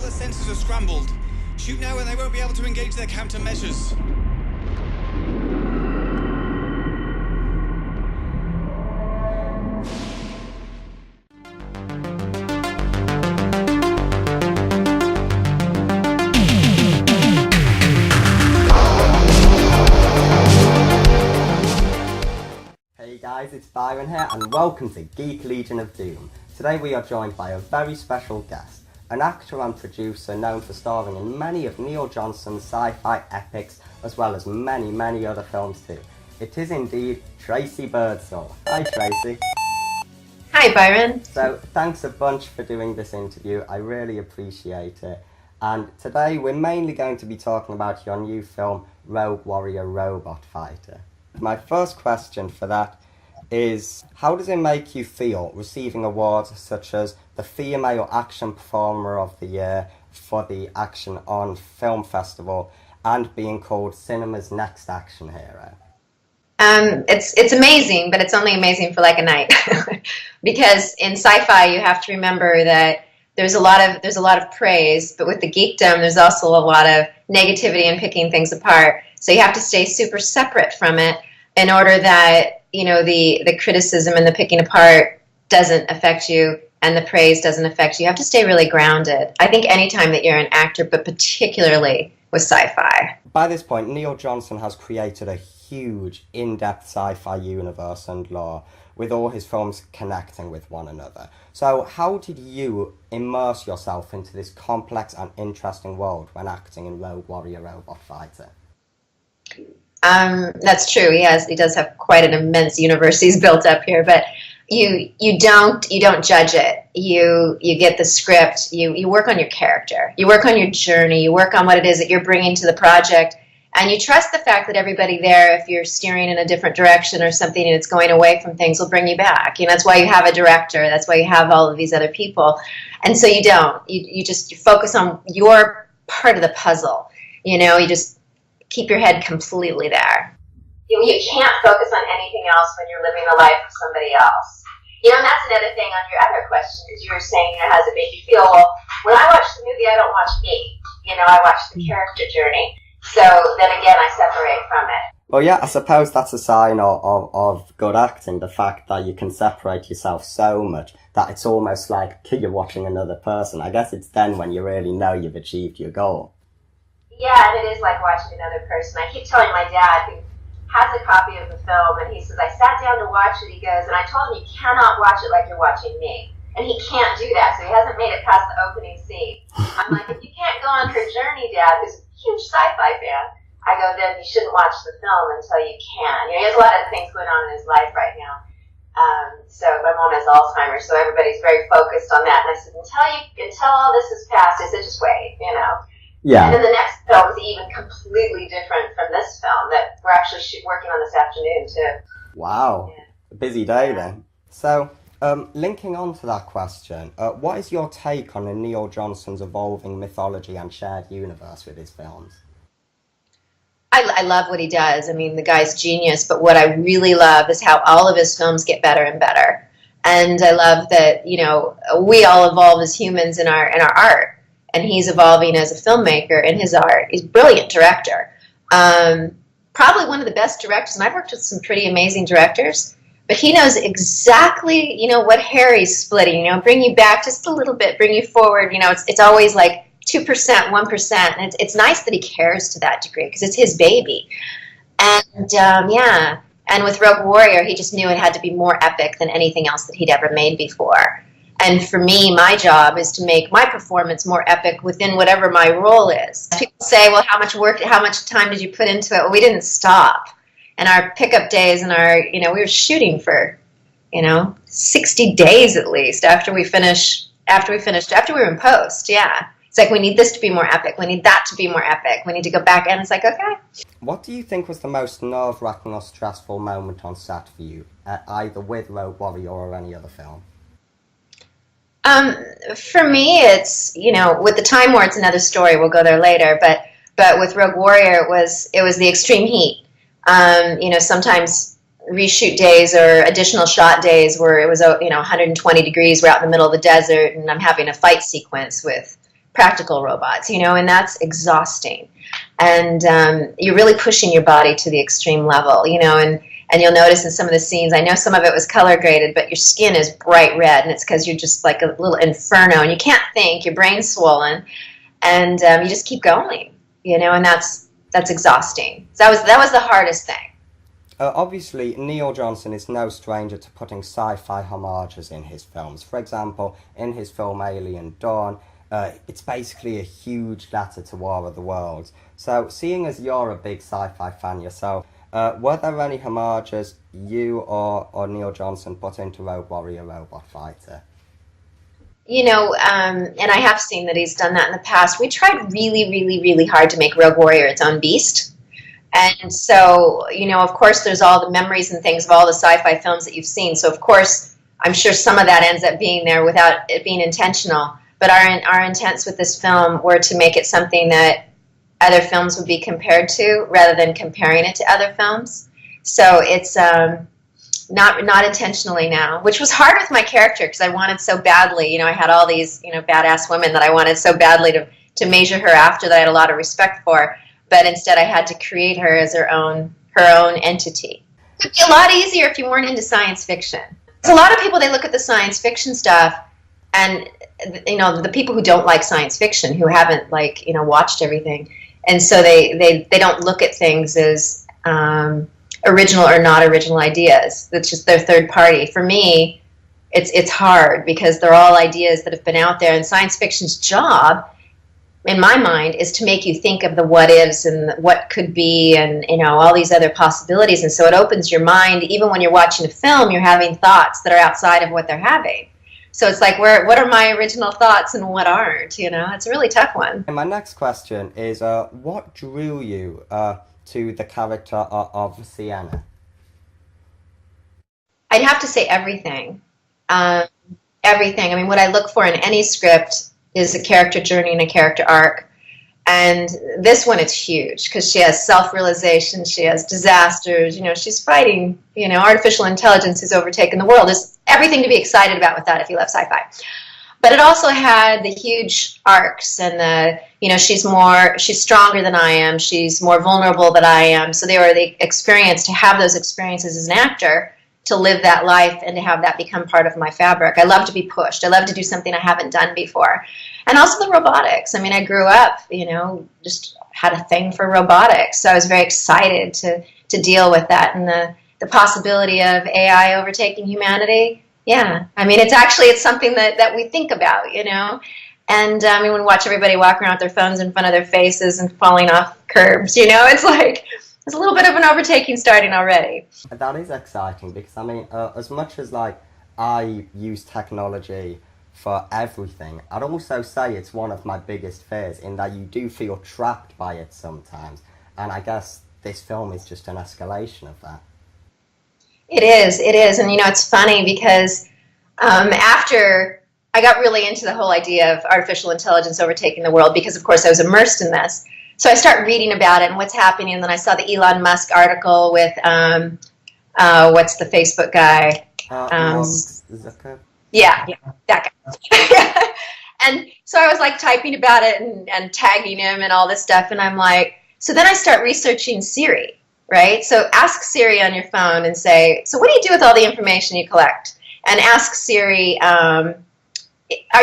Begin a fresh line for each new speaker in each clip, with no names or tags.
their sensors are scrambled. Shoot now and they won't be able to engage their countermeasures.
Hey guys, it's Byron here and welcome to Geek Legion of Doom. Today we are joined by a very special guest, an actor and producer known for starring in many of Neil Johnson's sci-fi epics as well as many other films too. It is indeed Tracey Birdsall. Hi Tracey.
Hi Byron.
So thanks a bunch for doing this interview, I really appreciate it. And today we're mainly going to be talking about your new film Rogue Warrior Robot Fighter. My first question for that is, how does it make you feel receiving awards such as the Female Action Performer of the Year for the Action on Film Festival and being called Cinema's Next Action Hero?
It's amazing, but it's only amazing for like a night. Because in sci-fi you have to remember that there's a lot of praise, but with the geekdom there's also a lot of negativity and picking things apart. So you have to stay super separate from it in order that, you know, the criticism and the picking apart doesn't affect you and the praise doesn't affect you. You have to stay really grounded. I think anytime that you're an actor, but particularly with sci-fi.
By this point, Neil Johnson has created a huge, in-depth sci-fi universe and lore, with all his films connecting with one another. So how did you immerse yourself into this complex and interesting world when acting in Rogue Warrior Robot Fighter?
That's true. He does have quite an immense universe he's built up here, but you don't judge it. You get the script, you work on your character, you work on your journey, you work on what it is that you're bringing to the project, and you trust the fact that everybody there, if you're steering in a different direction or something and it's going away from things, will bring you back. You know, that's why you have a director, that's why you have all of these other people. And so you don't. You focus on your part of the puzzle. You know, you just keep your head completely there. You can't focus on anything else when you're living the life of somebody else. You know, and that's another thing on your other question, because you were saying, you know, how does it make you feel? Well, when I watch the movie, I don't watch me. You know, I watch the character journey. So then again, I separate from it.
Well, yeah, I suppose that's a sign of good acting, the fact that you can separate yourself so much that it's almost like you're watching another person. I guess it's then when you really know you've achieved your goal.
Yeah, and it is like watching another person. I keep telling my dad, who has a copy of the film, and he says, I sat down to watch it, he goes, and I told him, you cannot watch it like you're watching me. And he can't do that, so he hasn't made it past the opening scene. I'm like, if you can't go on her journey, Dad, who's a huge sci-fi fan, I go, then you shouldn't watch the film until you can. You know, he has a lot of things going on in his life right now. So my mom has Alzheimer's, so everybody's very focused on that. And I said, until all this is passed, I said, just wait, you know.
Yeah.
And then the next film is even completely different from this film that we're actually working on this afternoon too.
Wow.
Yeah.
A busy day then. So, linking on to that question, what is your take on Neil Johnson's evolving mythology and shared universe with his films?
I love what he does. I mean, the guy's genius, but what I really love is how all of his films get better and better. And I love that, you know, we all evolve as humans in our art. And he's evolving as a filmmaker in his art. He's a brilliant director. Probably one of the best directors, and I've worked with some pretty amazing directors, but he knows exactly, you know, what hair he's splitting, you know, bring you back just a little bit, bring you forward, you know, it's always like 2%, 1%, and it's nice that he cares to that degree, because it's his baby. And, yeah, and with Rogue Warrior, he just knew it had to be more epic than anything else that he'd ever made before. And for me, my job is to make my performance more epic within whatever my role is. People say, well, how much time did you put into it? Well, we didn't stop. And our pickup days and we were shooting for, 60 days at least after we were in post, yeah. It's like, we need this to be more epic. We need that to be more epic. We need to go back, and it's like, okay.
What do you think was the most nerve-wracking or stressful moment on set for you, either with Rogue Warrior or any other film?
For me, it's, with the Time War, it's another story. We'll go there later. But with Rogue Warrior, it was the extreme heat. Sometimes reshoot days or additional shot days where it was 120 degrees. We're out in the middle of the desert, and I'm having a fight sequence with practical robots, and that's exhausting. And you're really pushing your body to the extreme level, and you'll notice in some of the scenes, I know some of it was color graded, but your skin is bright red, and it's because you're just like a little inferno, and you can't think, your brain's swollen, and you just keep going, and that's exhausting. So that was the hardest thing.
Obviously, Neil Johnson is no stranger to putting sci-fi homages in his films. For example, in his film Alien Dawn, it's basically a huge letter to War of the Worlds. So, seeing as you're a big sci-fi fan yourself, were there any homages you or Neil Johnson put into Rogue Warrior Robot Fighter?
And I have seen that he's done that in the past. We tried really, really, really hard to make Rogue Warrior its own beast. And so, of course, there's all the memories and things of all the sci-fi films that you've seen. So, of course, I'm sure some of that ends up being there without it being intentional. But our intents with this film were to make it something that other films would be compared to rather than comparing it to other films. So it's not intentionally now, which was hard with my character because I wanted so badly. I had all these, badass women that I wanted so badly to measure her after that I had a lot of respect for. But instead I had to create her as her own entity. It would be a lot easier if you weren't into science fiction. There's a lot of people, they look at the science fiction stuff, and the people who don't like science fiction, who haven't watched everything, and so they don't look at things as original or not original ideas. That's just their third party. For me, it's hard because they're all ideas that have been out there, and science fiction's job, in my mind, is to make you think of the what ifs and what could be, and all these other possibilities. And so it opens your mind. Even when you're watching a film, you're having thoughts that are outside of what they're having. So it's like, what are my original thoughts and what aren't? It's a really tough one.
And my next question is, what drew you to the character of Sienna?
I'd have to say everything. Everything. I mean, what I look for in any script is a character journey and a character arc. And this one, it's huge because she has self-realization, she has disasters, she's fighting, artificial intelligence has overtaken the world. There's everything to be excited about with that if you love sci-fi. But it also had the huge arcs and she's stronger than I am, she's more vulnerable than I am. So they were the experience to have those experiences as an actor, to live that life and to have that become part of my fabric. I love to be pushed. I love to do something I haven't done before. And also the robotics. I mean, I grew up, just had a thing for robotics. So I was very excited to deal with that and the possibility of AI overtaking humanity. Yeah. I mean, it's something that we think about, And when we watch everybody walk around with their phones in front of their faces and falling off curbs, it's like, there's a little bit of an overtaking starting already.
That is exciting because, as much as I use technology for everything, I'd also say it's one of my biggest fears in that you do feel trapped by it sometimes. And I guess this film is just an escalation of that.
It is. And, it's funny because after I got really into the whole idea of artificial intelligence overtaking the world, because, of course, I was immersed in this. So I start reading about it and what's happening, and then I saw the Elon Musk article with, what's the Facebook guy? Yeah, that guy. And so I was typing about it and tagging him and all this stuff, and I'm like, so then I start researching Siri, right? So ask Siri on your phone and say, so what do you do with all the information you collect? And ask Siri, are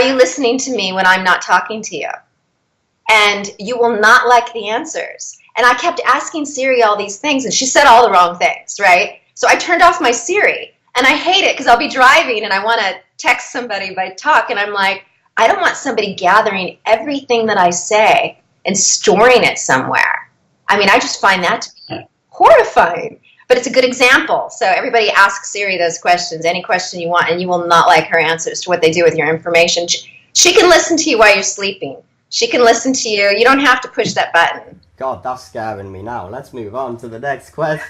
you listening to me when I'm not talking to you? And you will not like the answers. And I kept asking Siri all these things, and she said all the wrong things, right? So I turned off my Siri, and I hate it because I'll be driving and I want to text somebody by talk, and I'm like, I don't want somebody gathering everything that I say and storing it somewhere. I mean, I just find that to be horrifying. But it's a good example. So everybody ask Siri those questions, any question you want, and you will not like her answers to what they do with your information. She can listen to you while you're sleeping. She can listen to you. You don't have to push that button.
God, that's scaring me now. Let's move on to the next question.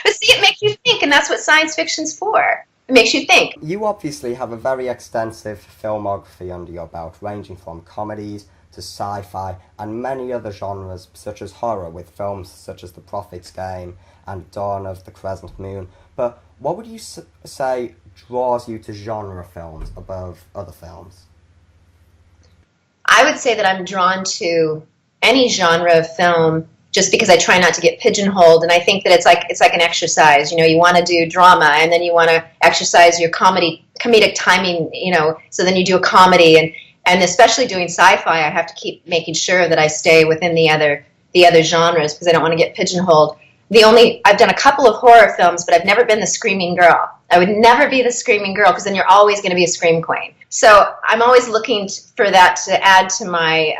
But see, it makes you think, and that's what science fiction's for. It makes you think.
You obviously have a very extensive filmography under your belt, ranging from comedies to sci-fi and many other genres, such as horror, with films such as The Prophet's Game and Dawn of the Crescent Moon. But what would you say draws you to genre films above other films?
would say that I'm drawn to any genre of film just because I try not to get pigeonholed, and I think that it's like an exercise. You know, you want to do drama, and then you want to exercise your comedic timing. You know, so then you do a comedy, and especially doing sci-fi, I have to keep making sure that I stay within the other genres because I don't want to get pigeonholed. I've done a couple of horror films, but I've never been the screaming girl. I would never be the screaming girl because then you're always going to be a scream queen. So I'm always looking for that to add to my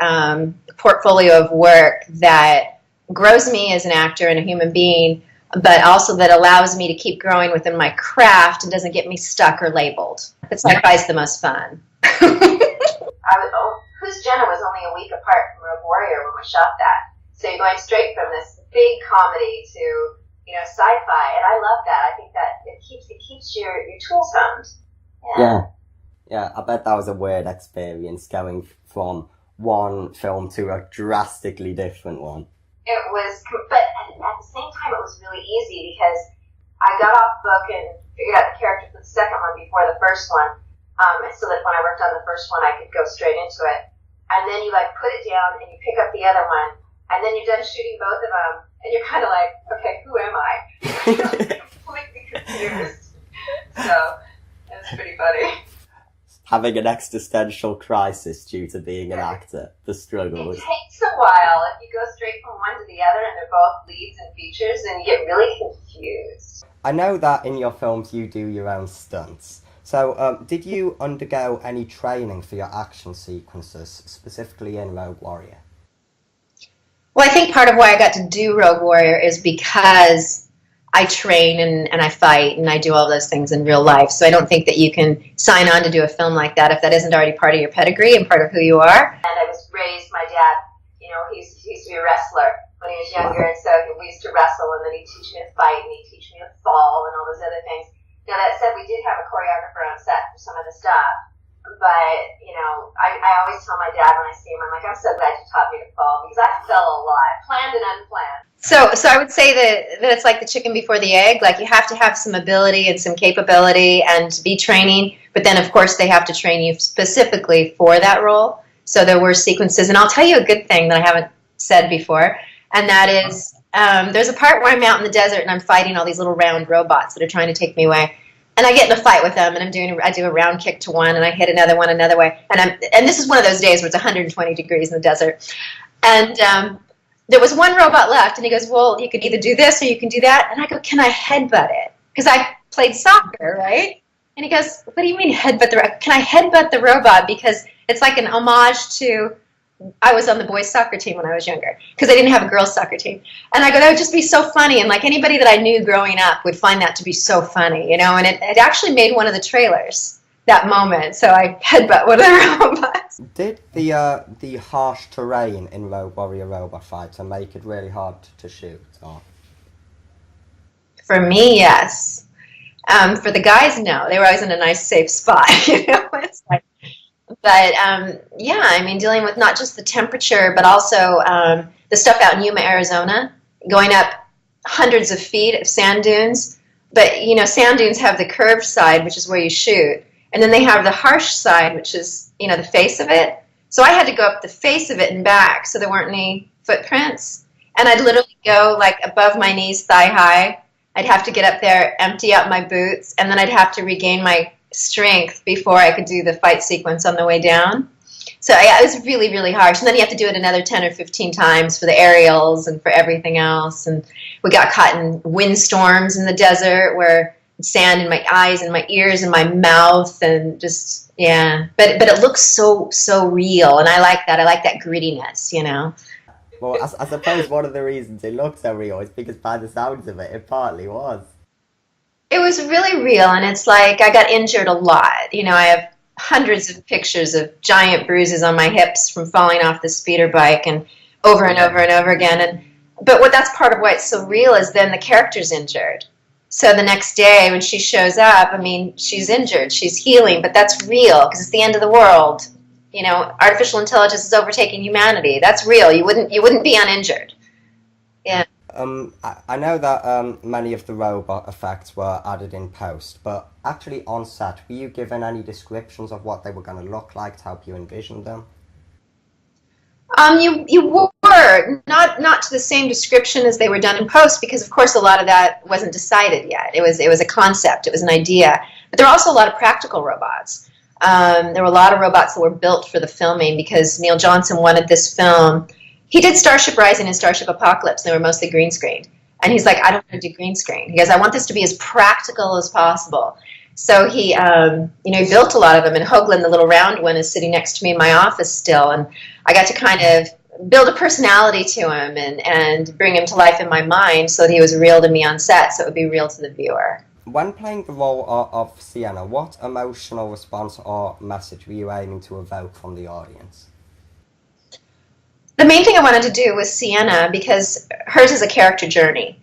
portfolio of work that grows me as an actor and a human being, but also that allows me to keep growing within my craft and doesn't get me stuck or labeled. Sci-fi is the most fun. Whose Jenna was only a week apart from Rogue Warrior when we shot that. So you're going straight from this big comedy to, you know, sci-fi, and I love that. I think that it keeps your tools honed.
Yeah, I bet that was a weird experience going from one film to a drastically different one.
It was, but at the same time, it was really easy because I got off book and figured out the character for the second one before the first one, so that when I worked on the first one, I could go straight into it. And then you like put it down and you pick up the other one, and then you're done shooting both of them, and you're kind of like, okay, who am I? Completely confused. So it was pretty funny.
Having an existential crisis due to being an actor, the struggles.
It takes a while. If you go straight from one to the other and they're both leads and features, then you get really confused.
I know that in your films you do your own stunts. So did you undergo any training for your action sequences, specifically in Rogue Warrior?
Well, I think part of why I got to do Rogue Warrior is because I train and I fight and I do all those things in real life. So I don't think that you can sign on to do a film like that if that isn't already part of your pedigree and part of who you are. And I was raised, my dad, you know, he used to be a wrestler when he was younger, and so we used to wrestle, and then he'd teach me to fight, and he'd teach me to fall and all those other things. Now, that said, we did have a choreographer on set for some of the stuff, but, you know, I always tell my dad when I see him, I'm like, I'm so glad you taught me to fall, because I fell a lot, planned and unplanned. So I would say that it's like the chicken before the egg. Like, you have to have some ability and some capability and be training, but then, of course, they have to train you specifically for that role. So there were sequences, and I'll tell you a good thing that I haven't said before, and that is there's a part where I'm out in the desert and I'm fighting all these little round robots that are trying to take me away. And I get in a fight with them, and I do a round kick to one, and I hit another one another way. And this is one of those days where it's 120 degrees in the desert. And there was one robot left, and he goes, well, you can either do this or you can do that. And I go, can I headbutt it? Because I played soccer, right? And he goes, what do you mean headbutt the robot? Can I headbutt the robot? Because it's like an homage to, I was on the boys' soccer team when I was younger, because I didn't have a girls' soccer team. And I go, that would just be so funny. And like anybody that I knew growing up would find that to be so funny, you know. And it actually made one of the trailers, that moment. So I headbutt one of the robots.
Did the harsh terrain in Rogue Warrior Robot Fighter make it really hard to shoot? Or?
For me, yes. For the guys, no. They were always in a nice, safe spot, you know. It's like, but yeah, I mean, dealing with not just the temperature, but also the stuff out in Yuma, Arizona, going up hundreds of feet of sand dunes. But, you know, sand dunes have the curved side, which is where you shoot. And then they have the harsh side, which is, you know, the face of it. So I had to go up the face of it and back so there weren't any footprints. And I'd literally go, like, above my knees, thigh high. I'd have to get up there, empty out my boots, and then I'd have to regain my strength before I could do the fight sequence on the way down. So yeah, it was really, really harsh. And then you have to do it another 10 or 15 times for the aerials and for everything else. And we got caught in windstorms in the desert where sand in my eyes and my ears and my mouth, and just, yeah. But it looks so real, and I like that. I like that grittiness, you know.
Well, I suppose one of the reasons it looks so real is because by the sounds of it, it partly was.
It was really real, and it's like I got injured a lot. You know, I have hundreds of pictures of giant bruises on my hips from falling off the speeder bike, and over and over and over again. But that's part of why it's so real is then the character's injured. So the next day when she shows up, I mean, she's injured, she's healing, but that's real because it's the end of the world. You know, artificial intelligence is overtaking humanity. That's real. You wouldn't be uninjured. Yeah.
I know that many of the robot effects were added in post, but actually on set, were you given any descriptions of what they were going to look like to help you envision them?
You were not to the same description as they were done in post, because of course a lot of that wasn't decided yet. It was a concept, it was an idea, but there were also a lot of practical robots. There were a lot of robots that were built for the filming because Neil Johnson wanted this film. He did Starship Rising and Starship Apocalypse. They were mostly green screened, and he's like, I don't want to do green screen. He goes, I want this to be as practical as possible. So he, he built a lot of them, and Hoagland, the little round one, is sitting next to me in my office still, and I got to kind of build a personality to him and bring him to life in my mind so that he was real to me on set, so it would be real to the viewer.
When playing the role of Sienna, what emotional response or message were you aiming to evoke from the audience?
The main thing I wanted to do was Sienna, because hers is a character journey.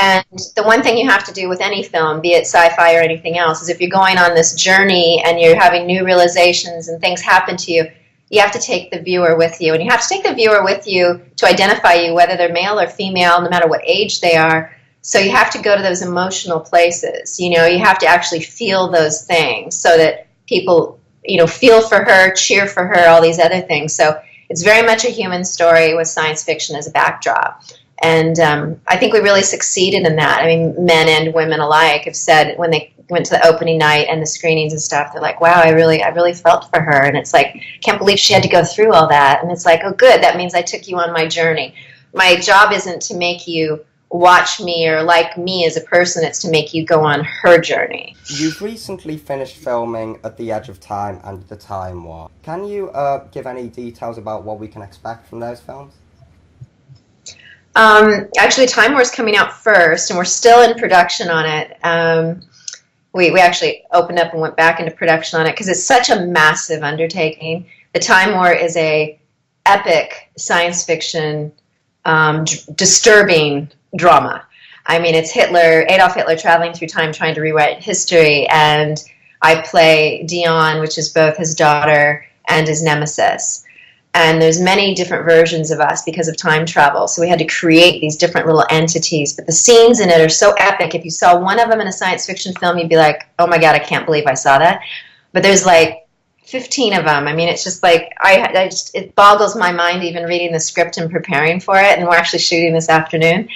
And the one thing you have to do with any film, be it sci-fi or anything else, is if you're going on this journey and you're having new realizations and things happen to you, you have to take the viewer with you. And you have to take the viewer with you to identify you, whether they're male or female, no matter what age they are. So you have to go to those emotional places. You have to actually feel those things so that people, feel for her, cheer for her, all these other things. So it's very much a human story with science fiction as a backdrop. And I think we really succeeded in that. I mean, men and women alike have said when they went to the opening night and the screenings and stuff, they're like, wow, I really felt for her. And it's like, can't believe she had to go through all that. And it's like, oh, good, that means I took you on my journey. My job isn't to make you watch me or like me as a person, it's to make you go on her journey.
You've recently finished filming At the Edge of Time and The Time War. Can you give any details about what we can expect from those films?
Actually, Time War is coming out first, and we're still in production on it. We actually opened up and went back into production on it because it's such a massive undertaking. The Time War is a epic science fiction, disturbing drama. I mean, it's Adolf Hitler traveling through time trying to rewrite history, and I play Dion, which is both his daughter and his nemesis. And there's many different versions of us because of time travel. So we had to create these different little entities. But the scenes in it are so epic. If you saw one of them in a science fiction film, you'd be like, oh my God, I can't believe I saw that. But there's like 15 of them. I mean, it's just like, it boggles my mind even reading the script and preparing for it. And we're actually shooting this afternoon.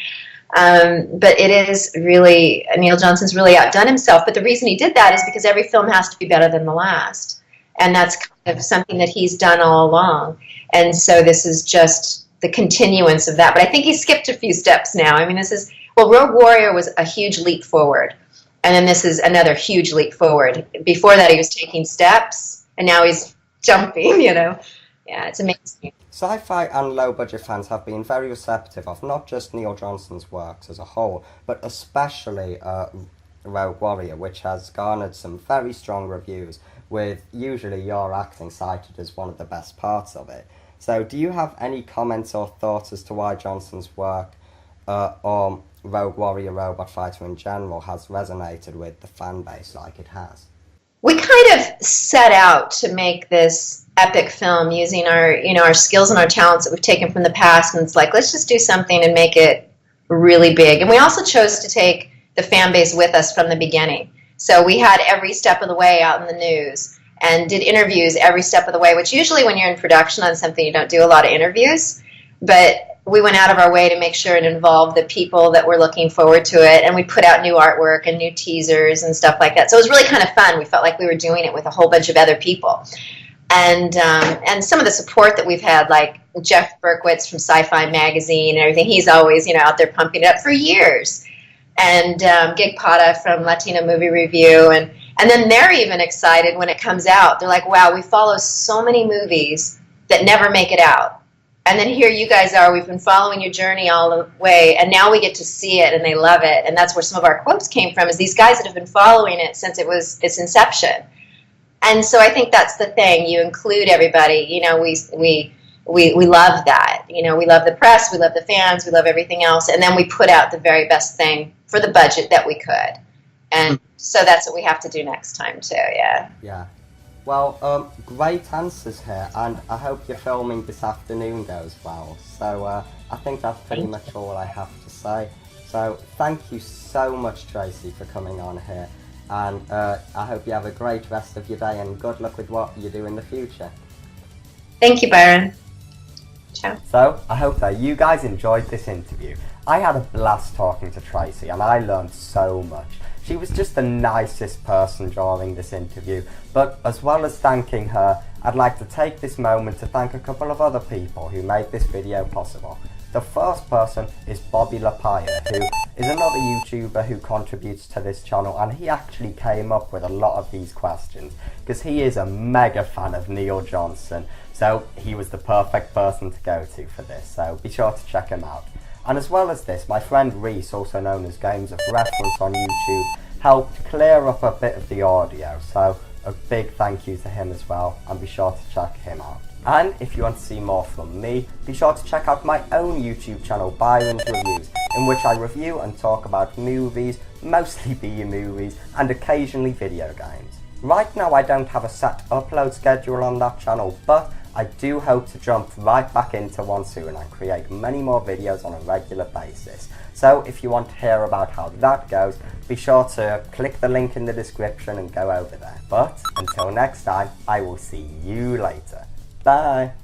But it is really, Neil Johnson's really outdone himself. But the reason he did that is because every film has to be better than the last. And that's kind of something that he's done all along. And so this is just the continuance of that. But I think he skipped a few steps now. I mean, Rogue Warrior was a huge leap forward. And then this is another huge leap forward. Before that, he was taking steps, and now he's jumping, Yeah, it's amazing.
Sci-fi and low-budget fans have been very receptive of not just Neil Johnson's works as a whole, but especially Rogue Warrior, which has garnered some very strong reviews, with usually your acting cited as one of the best parts of it. So do you have any comments or thoughts as to why Johnson's work or Rogue Warrior Robot Fighter in general has resonated with the fan base like it has?
We kind of set out to make this epic film using our skills and our talents that we've taken from the past, and it's like, let's just do something and make it really big. And we also chose to take the fan base with us from the beginning. So we had every step of the way out in the news and did interviews every step of the way, which usually when you're in production on something, you don't do a lot of interviews. But we went out of our way to make sure it involved the people that were looking forward to it, and we put out new artwork and new teasers and stuff like that. So it was really kind of fun. We felt like we were doing it with a whole bunch of other people. And some of the support that we've had, like Jeff Berkowitz from Sci-Fi Magazine and everything, he's always, out there pumping it up for years. And Geek from Latino Movie Review, and then they're even excited when it comes out. They're like, wow, we follow so many movies that never make it out. And then here you guys are, we've been following your journey all the way, and now we get to see it, and they love it. And that's where some of our quotes came from, is these guys that have been following it since its inception. And so I think that's the thing. You include everybody. We love that. We love the press, we love the fans, we love everything else, and then we put out the very best thing for the budget that we could. And so that's what we have to do next time too, yeah.
Yeah. Well, great answers here, and I hope your filming this afternoon goes well. So I think that's pretty much all I have to say. So thank you so much, Tracey, for coming on here, and I hope you have a great rest of your day, and good luck with what you do in the future.
Thank you, Byron. Ciao.
So, I hope that you guys enjoyed this interview. I had a blast talking to Tracey and I learned so much. She was just the nicest person during this interview, but as well as thanking her, I'd like to take this moment to thank a couple of other people who made this video possible. The first person is Bobby Lapaya, who is another YouTuber who contributes to this channel, and he actually came up with a lot of these questions because he is a mega fan of Neil Johnson, so he was the perfect person to go to for this, so be sure to check him out. And as well as this, my friend Reese, also known as Games of Reference on YouTube, helped clear up a bit of the audio, so a big thank you to him as well, and be sure to check him out. And if you want to see more from me, be sure to check out my own YouTube channel, Byron's Reviews, in which I review and talk about movies, mostly B movies, and occasionally video games. Right now I don't have a set upload schedule on that channel, but I do hope to jump right back into one soon and create many more videos on a regular basis. So if you want to hear about how that goes, be sure to click the link in the description and go over there. But until next time, I will see you later. Bye!